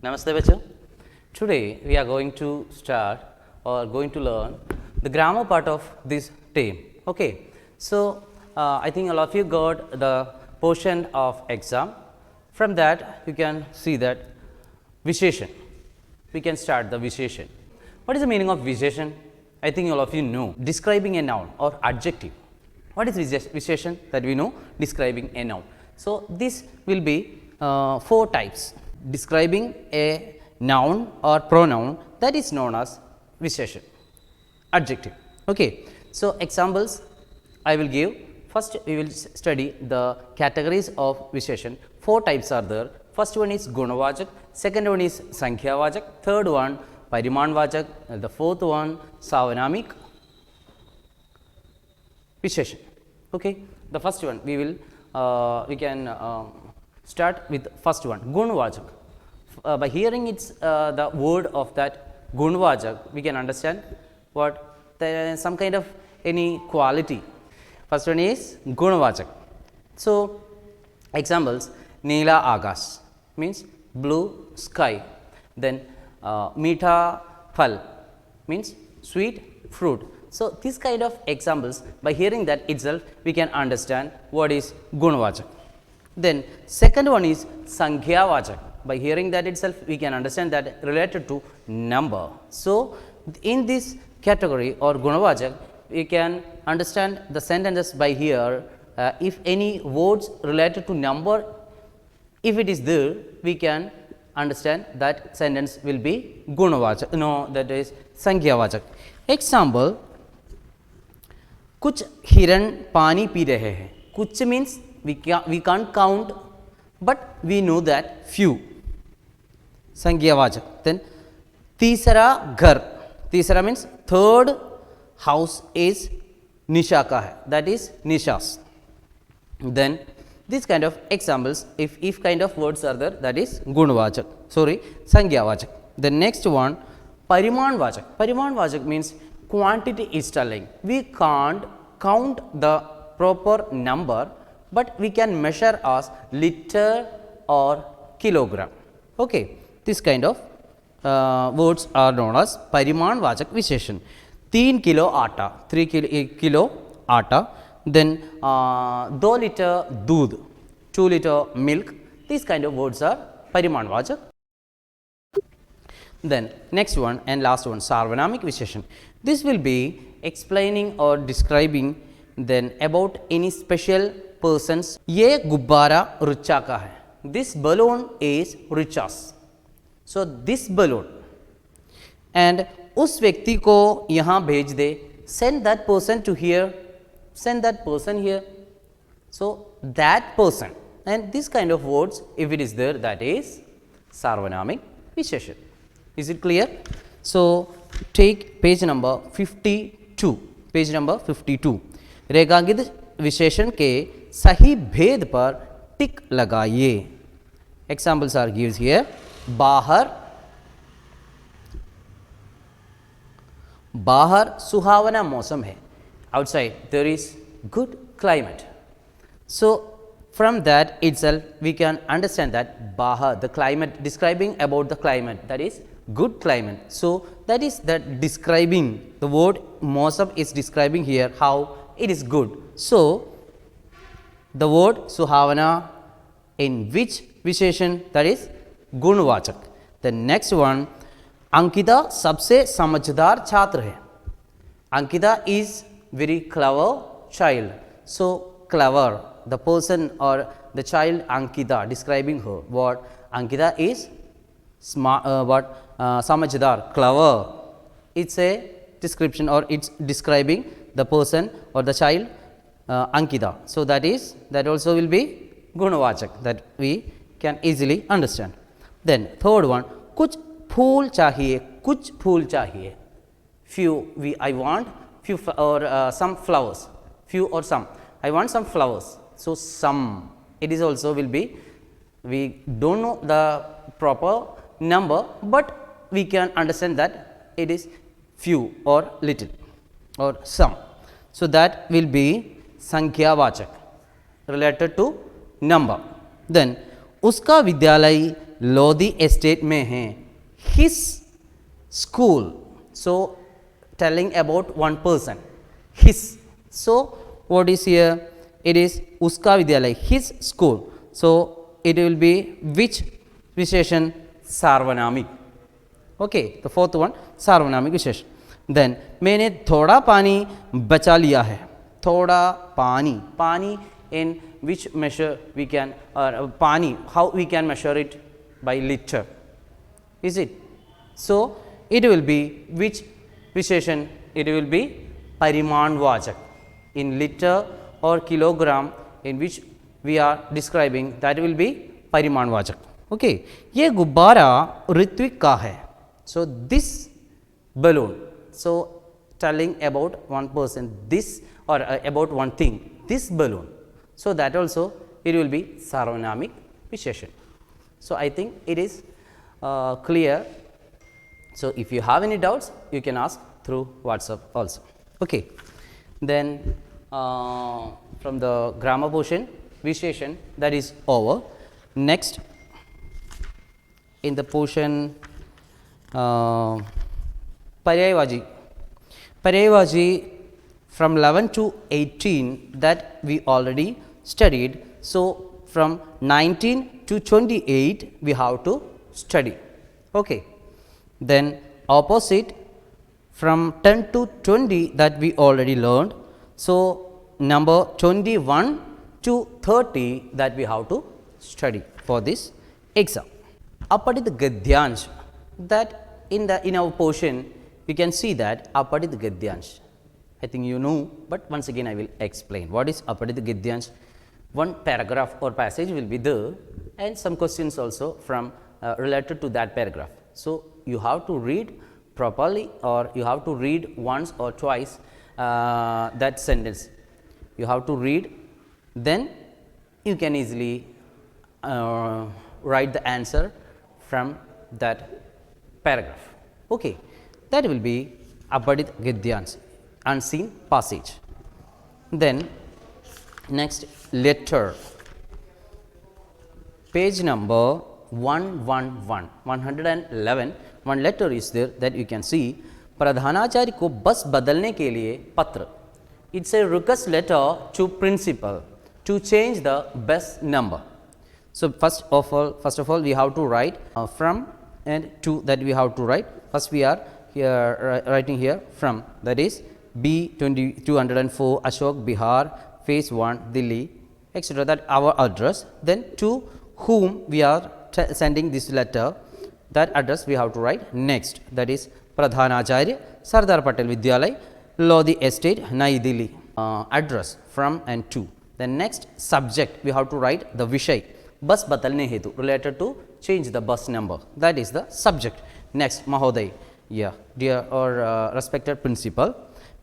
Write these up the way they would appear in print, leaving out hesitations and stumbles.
Namaste bachcho. Today we are going to start or going to learn the grammar part of this term. Okay. So, I think all of you got the portion of exam. From that you can see that Visheshan. We can start the Visheshan. What is the meaning of Visheshan? I think all of you know. Describing a noun or adjective. What is Visheshan? That we know, describing a noun. So, this will be 4 types. Describing a noun or pronoun, that is known as Visheshan, adjective. Okay. So, examples I will give. First we will study the categories of Visheshan. 4 types are there. First one is Gunavachak, second one is Sankhya-vachak, third one Pariman-vachak, the fourth one Savanamik Visheshan. Okay. The first one we will we can start with first one, Gunavachak. By hearing it's the word of that Gunavachak, we can understand what some kind of any quality. First one is Gunavachak. So, examples Neela Agas means blue sky, then Meetha Phal means sweet fruit. So, this kind of examples, by hearing that itself we can understand what is Gunavachak. Then second one is Sankhya-vachak. By hearing that itself we can understand that related to number. So, in this category or Gunavachak, we can understand the sentences by here. If any words related to number, if it is there, we can understand that sentence will be Gunavachak. No, that is Sankhya-vachak. Example, कुछ हिरण पानी P रहे हैं. कुछ means we can't count, but we know that few. Sankhya-vachak. Then तीसरा घर. तीसरा means third house is Nisha ka hai, that is Nishas. Then this kind of examples, if kind of words are there, that is Gunavachak, sorry, Sankhya-vachak. The next one Pariman-vachak. Pariman-vachak means quantity is telling. We can't count the proper number, but we can measure as liter or kilogram. Okay. This kind of words are known as Pariman-vachak Visheshan. 3 kilo atta, 3 kilo atta, then 2 liter doodh, 2 liter milk. These kind of words are Pariman-vachak. Then next one and last one, Sarvanamik Visheshan. This will be explaining or describing then about any special persons. Ye gubbara richa ka hai. This balloon is Richa's. So, this balloon and उस व्यक्ति को यहाँ भेज दे, send that person to here, send that person here. So, that person and this kind of words, if it is there, that is Sarvanamik Visheshan. Is it clear? So, take page number 52, page number 52. रेखांकित विशेषण के सही भेद पर टिक लगाइए. Examples are given here. बाहर सुहावना मौसम है. Outside there is good climate. So, from that itself we can understand that Bahar, the climate, describing about the climate, that is good climate. So, that is that describing, the word Mosam is describing here how it is good. So, the word Suhavana in which Visheshan, that is Gunavachak. The next one, Ankita सबसे समझदार छात्र है. Ankita is very clever child. So, clever, the person or the child Ankita, describing her. What Ankita is smart, samajhdar, clever. It's a description or it's describing the person or the child Ankita. So, that also will be Gunavachak, that we can easily understand. Then third one, कुछ फूल चाहिए, कुछ फूल चाहिए. Few, I want few or some flowers, few or some. I want some flowers. So, some, it is also will be, we don't know the proper number, but we can understand that it is few or little or some. So, that will be Sankhya-vachak related to number. Then उसका विद्यालय Lodhi estate में हैं. His school. So telling about one person. His. So what is here? It is उसका विद्यालय. His school. So it will be which विशेषण? सार्वनामिक. Okay, the fourth one सार्वनामिक विशेषण. Then मैंने थोड़ा पानी बचा लिया है. थोड़ा पानी. पानी in which measure we can, or pani, how we can measure it? By liter, is it? So it will be which visheshan? It will be parimanvachak. In liter or kilogram in which we are describing, that will be parimanvachak. Okay, ये गुब्बारा ऋत्विक का है. So this balloon, so telling about one person, this, or about one thing, this balloon. So that also it will be sarvanamic visheshan. So I think it is clear. So if you have any doubts, you can ask through WhatsApp also. Okay. Then from the grammar portion, visheshan, that is over. Next, in the portion Paryayavaji. Paryayavaji from 11 to 18, that we already studied. So from 19 to 28 we have to study. Okay. Then opposite from 10 to 20, that we already learned. So number 21 to 30, that we have to study for this exam. Apadit Gadyansh, that in our portion we can see that Apadit Gadyansh. I think you know, but once again I will explain what is Apadit Gadyansh. One paragraph or passage will be there, and some questions also from related to that paragraph. So you have to read properly, or you have to read once or twice that sentence. You have to read, then you can easily write the answer from that paragraph. Okay, that will be Apadit Gadyansh, unseen passage. Then next, letter, page number 111, one letter is there that you can see. प्रधानाचार्य को बस बदलने के लिए पत्र. It's a request letter to principal to change the bus number. So first of all we have to write from and to, that we have to write. First we are here writing here from, that is B204 Ashok Bihar, phase 1 Delhi, etc. That our address. Then to whom we are sending this letter, that address we have to write next, that is Pradhanacharya, Sardar Patel Vidyalay, Lodhi Estate, Nai Delhi. Address from and to. Then next, subject we have to write the Vishay, bus batalne hetu, related to change the bus number, that is the subject. Next, Mahoday, yeah, dear or respected principal,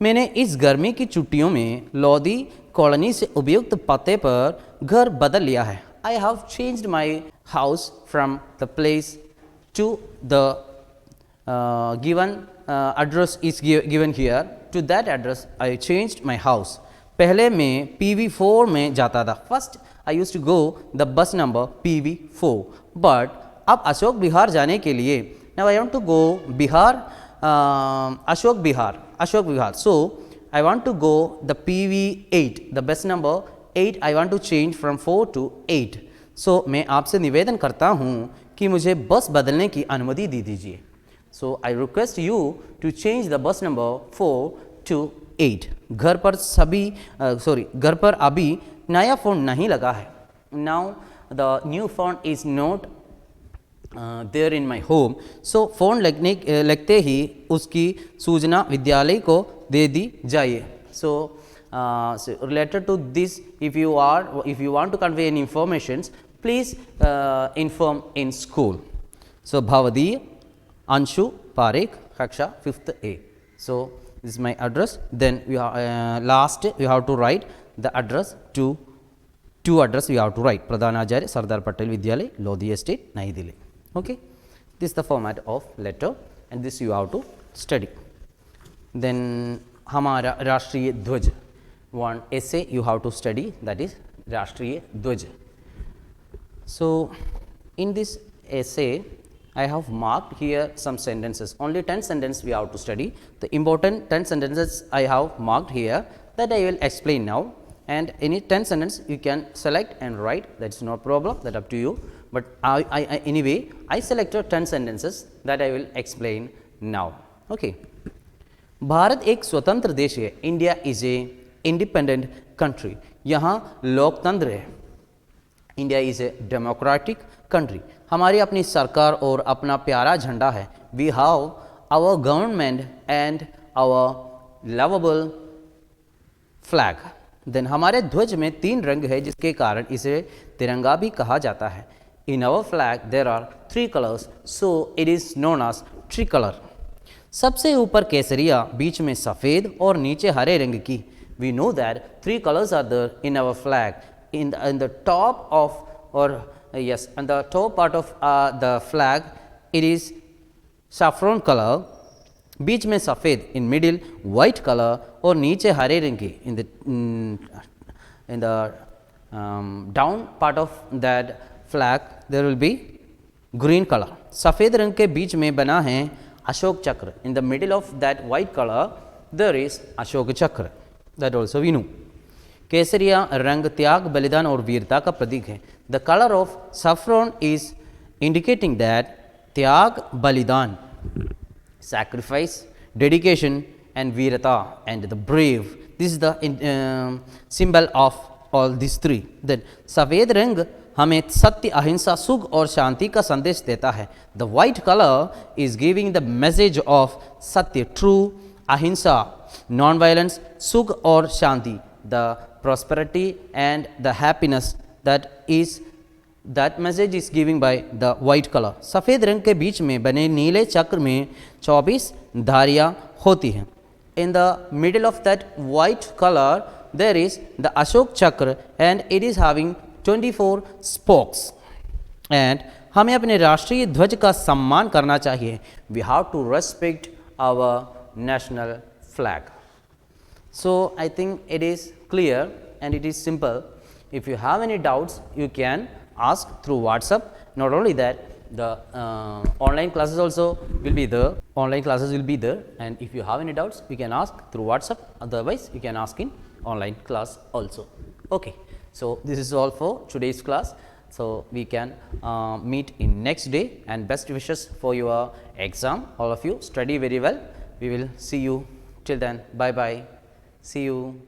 मैंने इस गर्मी की छुट्टियों में Lodhi colony से उपयुक्त पते पर घर बदल लिया है. I have changed my house from the place to the given address is given here. To that address I changed my house. पहले मैं PV4 में जाता था. First I used to go the bus number PV4, but अब अशोक बिहार जाने के लिए, now I want to go Bihar, Ashok Bihar. So I want to go the PV8, the bus number 8 I want to change from 4 to 8. So मैं आपसे निवेदन करता हूँ कि मुझे बस बदलने की अनुमति दे दीजिए. So I request you to change the bus number 4 to 8. घर पर अभी नया फ़ोन नहीं लगा है. Now the new phone is not there in my home. So phone लगते ही उसकी सूचना विद्यालय को दे दी जाए. So related to this, if you want to convey any informations, please inform in school. So Bhavadiya Anshu Parekh, Kaksha 5th A. So this is my address. Then we last we have to write the address to two address we have to write. Pradhanacharya, Sardar Patel Vidyalay, Lodhi Estate, Nai Delhi. Okay, this is the format of letter, and this you have to study. Then हमारा राष्ट्रीय ध्वज, one essay you have to study, that is राष्ट्रीय ध्वज. So in this essay, I have marked here some sentences. Only 10 sentences we have to study. The important 10 sentences I have marked here that I will explain now. And any 10 sentence you can select and write. That's no problem. That up to you. But anyway, I selected 10 sentences that I will explain now. Okay. Bharat एक स्वतंत्र देश है. India is a independent country. यहाँ लोकतंत्र है. India is a democratic country. हमारी अपनी सरकार और अपना प्यारा झंडा है. We have our government and our lovable flag. Then हमारे ध्वज में 3 रंग है जिसके कारण इसे तिरंगा भी कहा जाता है. In our flag there are 3 colours, so it is known as tricolour. सबसे ऊपर केसरिया, बीच में सफ़ेद और नीचे हरे रंग की. We know that 3 colours are there in our flag. in the top of, or yes, on the top part of the flag it is saffron color, बीच में सफ़ेद, in middle white color और नीचे हरे रंग की. in the down part of that flag there will be green color. सफ़ेद रंग के बीच में बना है अशोक चक्र. in the middle of that white color there is Ashok चक्र. that also we know. केसरिया रंग त्याग, बलिदान और वीरता का प्रतीक है. The colour of saffron is indicating that त्याग, बलिदान, sacrifice, dedication and वीरता and the brave. This is the symbol of all these 3. Then सफ़ेद रंग हमें सत्य, अहिंसा, सुख और शांति का संदेश देता है. The white colour is giving the message of सत्य, ट्रू, अहिंसा, नॉन वायलेंस, सुख और शांति, the prosperity and the happiness. that message is giving by the white color. सफ़ेद रंग के बीच में बने नीले चक्र में 24 धारियाँ होती हैं. in the middle of that white color there is the Ashok chakra and it is having 24 spokes. and हमें अपने राष्ट्रीय ध्वज का सम्मान करना चाहिए. we have to respect our national flag. So I think it is clear and it is simple. If you have any doubts you can ask through WhatsApp. Not only that, the online classes also will be there. Online classes will be there, and if you have any doubts you can ask through WhatsApp. Otherwise you can ask in online class also. Okay. So this is all for today's class. So we can meet in next day, and best wishes for your exam. All of you study very well. We will see you till then. Bye bye. See you.